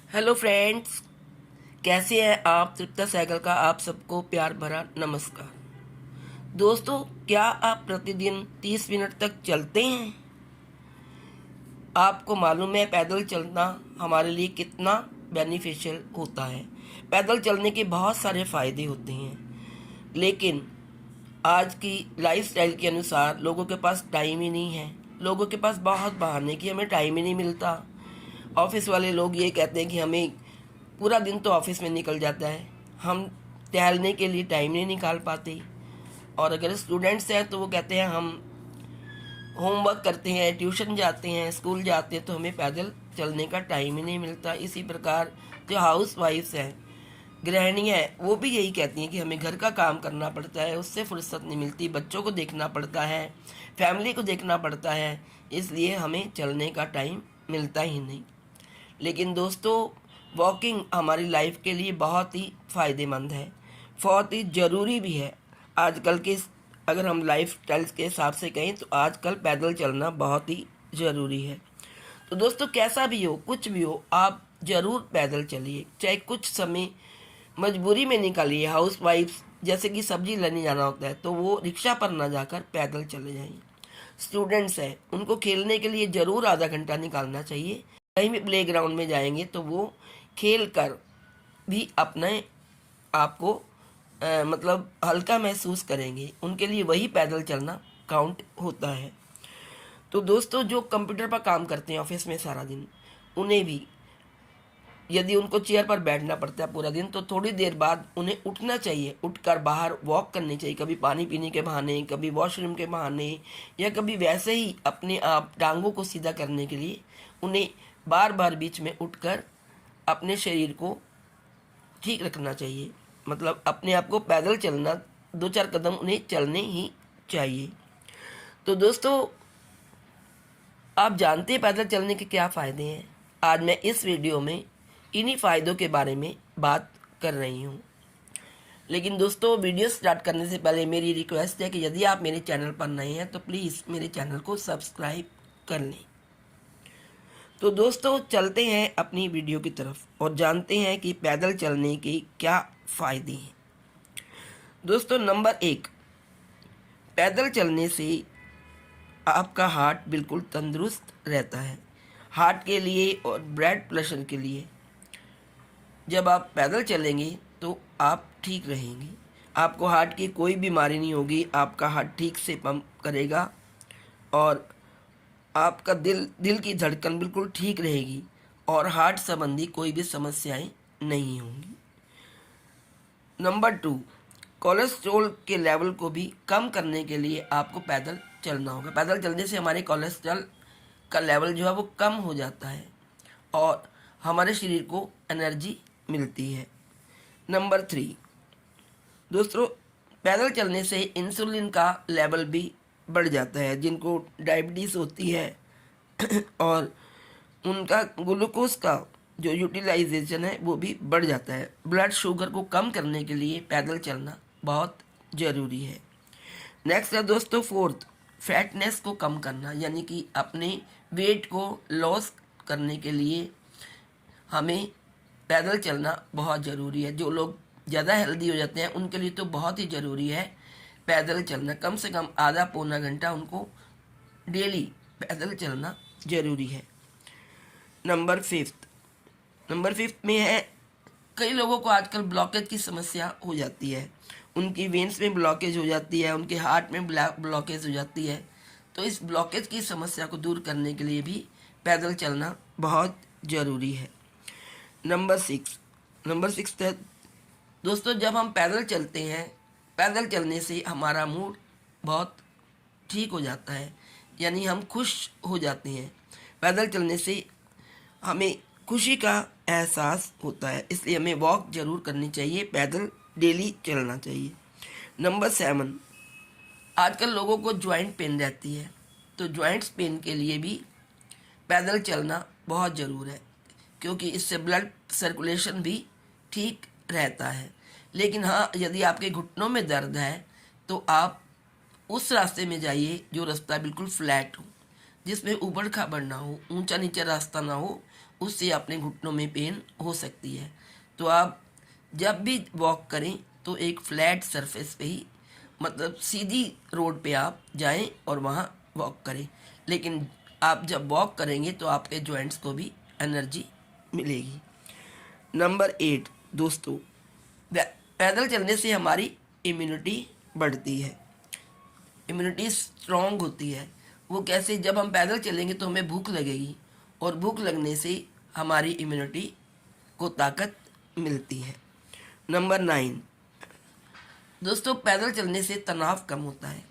Hello friends, कैसे हैं आप। तृप्ता साइकिल का आप सबको प्यार भरा नमस्कार। दोस्तों, क्या आप प्रतिदिन 30 मिनट तक चलते हैं? आपको मालूम है पैदल चलना हमारे लिए कितना बेनिफिशियल होता है। पैदल चलने के बहुत सारे फ़ायदे होते हैं, लेकिन आज की लाइफस्टाइल के अनुसार लोगों के पास टाइम ही नहीं है। लोगों के पास बहुत बहाने कि हमें टाइम ही नहीं मिलता। ऑफिस वाले लोग ये कहते हैं कि हमें पूरा दिन तो ऑफिस में निकल जाता है, हम टहलने के लिए टाइम नहीं निकाल पाते। और अगर स्टूडेंट्स हैं तो वो कहते हैं हम होमवर्क करते हैं, ट्यूशन जाते हैं, स्कूल जाते हैं, तो हमें पैदल चलने का टाइम ही नहीं मिलता। इसी प्रकार जो हाउस वाइफ्स हैं, गृहिणी है, वो भी यही कहती हैं कि हमें घर का काम करना पड़ता है, उससे फुर्सत नहीं मिलती, बच्चों को देखना पड़ता है, फैमिली को देखना पड़ता है, इसलिए हमें चलने का टाइम मिलता ही नहीं। लेकिन दोस्तों, वॉकिंग हमारी लाइफ के लिए बहुत ही फ़ायदेमंद है, बहुत ही ज़रूरी भी है। आजकल के अगर हम लाइफ स्टाइल के हिसाब से कहें तो आजकल पैदल चलना बहुत ही ज़रूरी है। तो दोस्तों, कैसा भी हो, कुछ भी हो, आप ज़रूर पैदल चलिए। चाहे कुछ समय मजबूरी में निकालिए। हाउस वाइफ्स जैसे कि सब्जी लेने जाना होता है तो वो रिक्शा पर ना जाकर पैदल चले जाएं। स्टूडेंट्स हैं, उनको खेलने के लिए ज़रूर आधा घंटा निकालना चाहिए। कहीं भी प्ले ग्राउंड में जाएंगे तो वो खेल कर भी अपने आप को मतलब हल्का महसूस करेंगे। उनके लिए वही पैदल चलना काउंट होता है। तो दोस्तों, जो कंप्यूटर पर काम करते हैं ऑफिस में सारा दिन, उन्हें भी यदि उनको चेयर पर बैठना पड़ता है पूरा दिन, तो थोड़ी देर बाद उन्हें उठना चाहिए, उठकर बाहर वॉक करनी चाहिए। कभी पानी पीने के बहाने, कभी वॉशरूम के बहाने, या कभी वैसे ही अपने आप टांगों को सीधा करने के लिए उन्हें बार बार बीच में उठकर अपने शरीर को ठीक रखना चाहिए। मतलब अपने आप को पैदल चलना, 2-4 कदम उन्हें चलने ही चाहिए। तो दोस्तों, आप जानते हैं पैदल चलने के क्या फ़ायदे हैं। आज मैं इस वीडियो में इन्हीं फ़ायदों के बारे में बात कर रही हूँ। लेकिन दोस्तों, वीडियो स्टार्ट करने से पहले मेरी रिक्वेस्ट है कि यदि आप मेरे चैनल पर नए हैं तो प्लीज़ मेरे चैनल को सब्सक्राइब कर लें। तो दोस्तों, चलते हैं अपनी वीडियो की तरफ और जानते हैं कि पैदल चलने के क्या फ़ायदे हैं। दोस्तों, नंबर 1, पैदल चलने से आपका हार्ट बिल्कुल तंदुरुस्त रहता है। हार्ट के लिए और ब्लड प्रेशर के लिए जब आप पैदल चलेंगे तो आप ठीक रहेंगे। आपको हार्ट की कोई बीमारी नहीं होगी, आपका हार्ट ठीक से पंप करेगा और आपका दिल की धड़कन बिल्कुल ठीक रहेगी और हार्ट संबंधी कोई भी समस्याएं नहीं होंगी। नंबर 2, कोलेस्ट्रॉल के लेवल को भी कम करने के लिए आपको पैदल चलना होगा। पैदल चलने से हमारे कोलेस्ट्रॉल का लेवल जो है वो कम हो जाता है और हमारे शरीर को एनर्जी मिलती है। नंबर 3, दोस्तों, पैदल चलने से इंसुलिन का लेवल भी बढ़ जाता है। जिनको डायबिटीज़ होती है और उनका ग्लूकोज का जो यूटिलाइजेशन है वो भी बढ़ जाता है। ब्लड शुगर को कम करने के लिए पैदल चलना बहुत ज़रूरी है। नेक्स्ट है दोस्तों 4th, फैटनेस को कम करना, यानी कि अपने वेट को लॉस करने के लिए हमें पैदल चलना बहुत ज़रूरी है। जो लोग ज़्यादा हेल्दी हो जाते हैं उनके लिए तो बहुत ही ज़रूरी है पैदल चलना। कम से कम आधा पौना घंटा उनको डेली पैदल चलना ज़रूरी है। नंबर 5 में है, कई लोगों को आजकल ब्लॉकेज की समस्या हो जाती है। उनकी वेन्स में ब्लॉकेज हो जाती है, उनके हार्ट में ब्लॉकेज हो जाती है। तो इस ब्लॉकेज की समस्या को दूर करने के लिए भी पैदल चलना बहुत ज़रूरी है। नंबर 6 है दोस्तों, जब हम पैदल चलते हैं, पैदल चलने से हमारा मूड बहुत ठीक हो जाता है, यानी हम खुश हो जाते हैं। पैदल चलने से हमें खुशी का एहसास होता है, इसलिए हमें वॉक ज़रूर करनी चाहिए, पैदल डेली चलना चाहिए। नंबर 7, आजकल लोगों को जॉइंट पेन रहती है, तो जॉइंट्स पेन के लिए भी पैदल चलना बहुत ज़रूर है, क्योंकि इससे ब्लड सर्कुलेशन भी ठीक रहता है। लेकिन हाँ, यदि आपके घुटनों में दर्द है तो आप उस रास्ते में जाइए जो रास्ता बिल्कुल फ्लैट हो, जिसमें ऊबड़ खाबड़ ना हो, ऊंचा नीचा रास्ता ना हो, उससे अपने घुटनों में पेन हो सकती है। तो आप जब भी वॉक करें तो एक फ्लैट सरफेस पे ही, मतलब सीधी रोड पे आप जाएं और वहाँ वॉक करें। लेकिन आप जब वॉक करेंगे तो आपके जॉइंट्स को भी एनर्जी मिलेगी। नंबर 8 दोस्तों, पैदल चलने से हमारी इम्यूनिटी बढ़ती है, इम्यूनिटी स्ट्रॉन्ग होती है। वो कैसे? जब हम पैदल चलेंगे तो हमें भूख लगेगी और भूख लगने से हमारी इम्यूनिटी को ताकत मिलती है। नंबर 9 दोस्तों, पैदल चलने से तनाव कम होता है,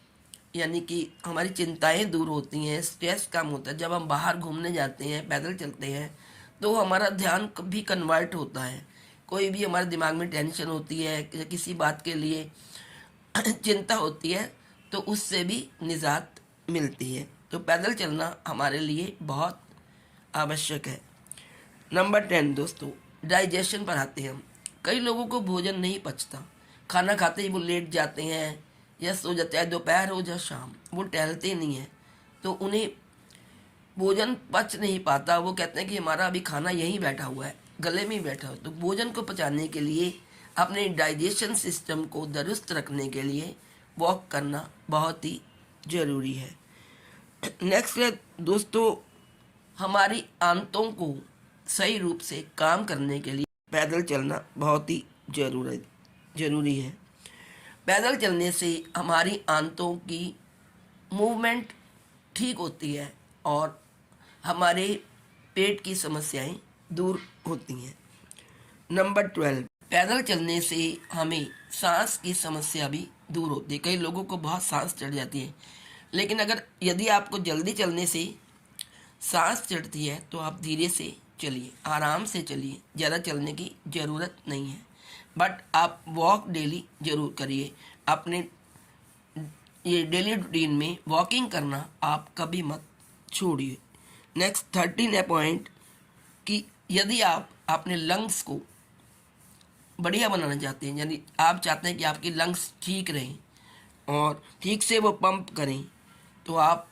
यानी कि हमारी चिंताएं दूर होती हैं, स्ट्रेस कम होता है। जब हम बाहर घूमने जाते हैं, पैदल चलते हैं, तो हमारा ध्यान भी कन्वर्ट होता है। कोई भी हमारे दिमाग में टेंशन होती है या किसी बात के लिए चिंता होती है तो उससे भी निजात मिलती है। तो पैदल चलना हमारे लिए बहुत आवश्यक है। नंबर 10 दोस्तों, डाइजेशन पर आते हैं हम। कई लोगों को भोजन नहीं पचता, खाना खाते ही वो लेट जाते हैं या सो जाते हैं, दोपहर हो या शाम, वो टहलते नहीं हैं, तो उन्हें भोजन पच नहीं पाता। वो कहते हैं कि हमारा अभी खाना यहीं बैठा हुआ है, गले में ही बैठा हुआ। तो भोजन को पचाने के लिए, अपने डाइजेशन सिस्टम को दुरुस्त रखने के लिए वॉक करना बहुत ही ज़रूरी है। नेक्स्ट है दोस्तों, हमारी आंतों को सही रूप से काम करने के लिए पैदल चलना बहुत ही ज़रूरी है। पैदल चलने से हमारी आंतों की मूवमेंट ठीक होती है और हमारे पेट की समस्याएं दूर होती हैं। नंबर 12, पैदल चलने से हमें सांस की समस्या भी दूर होती है। कई लोगों को बहुत सांस चढ़ जाती है, लेकिन यदि आपको जल्दी चलने से सांस चढ़ती है तो आप धीरे से चलिए, आराम से चलिए, ज़्यादा चलने की ज़रूरत नहीं है। बट आप वॉक डेली ज़रूर करिए। अपने ये डेली रूटीन में वॉकिंग करना आप कभी मत छोड़िए। नेक्स्ट 13 है पॉइंट कि यदि आप अपने लंग्स को बढ़िया बनाना चाहते हैं, यानी आप चाहते हैं कि आपकी लंग्स ठीक रहें और ठीक से वो पंप करें, तो आप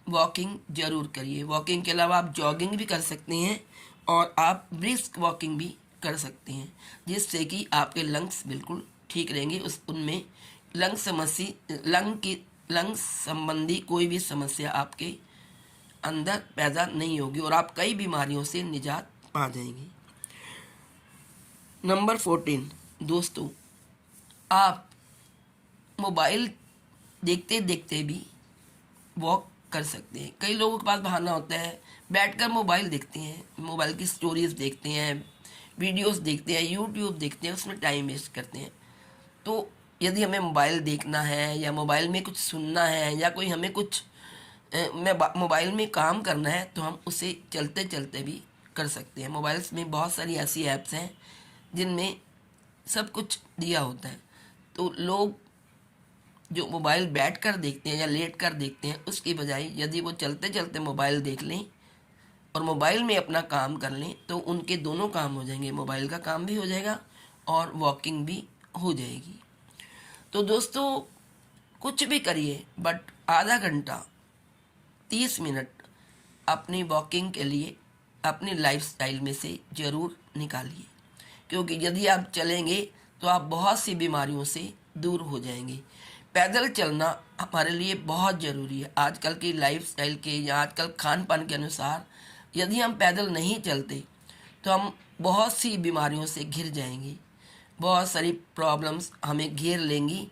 वॉकिंग ज़रूर करिए। वॉकिंग के अलावा आप जॉगिंग भी कर सकते हैं और आप ब्रिस्क वॉकिंग भी कर सकते हैं, जिससे कि आपके लंग्स बिल्कुल ठीक रहेंगे। उनमें लंग्स संबंधी कोई भी समस्या आपके अंदर पैदा नहीं होगी और आप कई बीमारियों से निजात पा जाएंगे। नंबर 14 दोस्तों, आप मोबाइल देखते देखते भी वॉक कर सकते हैं। कई लोगों के पास बहाना होता है, बैठकर मोबाइल देखते हैं, मोबाइल की स्टोरीज देखते हैं, वीडियोस देखते हैं, यूट्यूब देखते हैं, उसमें टाइम वेस्ट करते हैं। तो यदि हमें मोबाइल देखना है या मोबाइल में कुछ सुनना है या कोई हमें कुछ मोबाइल में काम करना है तो हम उसे चलते चलते भी कर सकते हैं। मोबाइल्स में बहुत सारी ऐसी ऐप्स हैं जिनमें सब कुछ दिया होता है। तो लोग जो मोबाइल बैठ कर देखते हैं या लेट कर देखते हैं, उसकी बजाय यदि वो चलते चलते मोबाइल देख लें और मोबाइल में अपना काम कर लें तो उनके दोनों काम हो जाएंगे, मोबाइल का काम भी हो जाएगा और वॉकिंग भी हो जाएगी। तो दोस्तों, कुछ भी करिए बट आधा घंटा 30 मिनट अपनी वॉकिंग के लिए अपनी लाइफस्टाइल में से ज़रूर निकालिए, क्योंकि यदि आप चलेंगे तो आप बहुत सी बीमारियों से दूर हो जाएंगे। पैदल चलना हमारे लिए बहुत ज़रूरी है। आजकल की लाइफस्टाइल के या आजकल खान पान के अनुसार यदि हम पैदल नहीं चलते तो हम बहुत सी बीमारियों से घिर जाएंगे, बहुत सारी प्रॉब्लम्स हमें घेर लेंगी।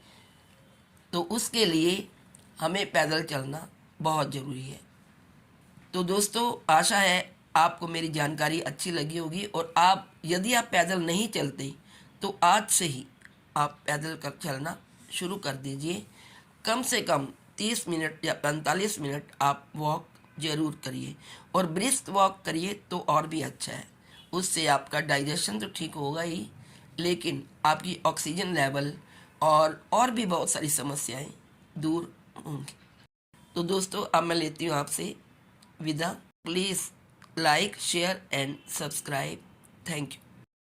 तो उसके लिए हमें पैदल चलना बहुत ज़रूरी है। तो दोस्तों, आशा है आपको मेरी जानकारी अच्छी लगी होगी और यदि आप पैदल नहीं चलते तो आज से ही आप पैदल कर चलना शुरू कर दीजिए। कम से कम 30 मिनट या 45 मिनट आप वॉक ज़रूर करिए और ब्रिस्क वॉक करिए तो और भी अच्छा है। उससे आपका डाइजेशन तो ठीक होगा ही, लेकिन आपकी ऑक्सीजन लेवल और भी बहुत सारी समस्याएं दूर होंगी। तो दोस्तों, अब मैं लेती हूँ आपसे विदा। Please like, share and subscribe. Thank you.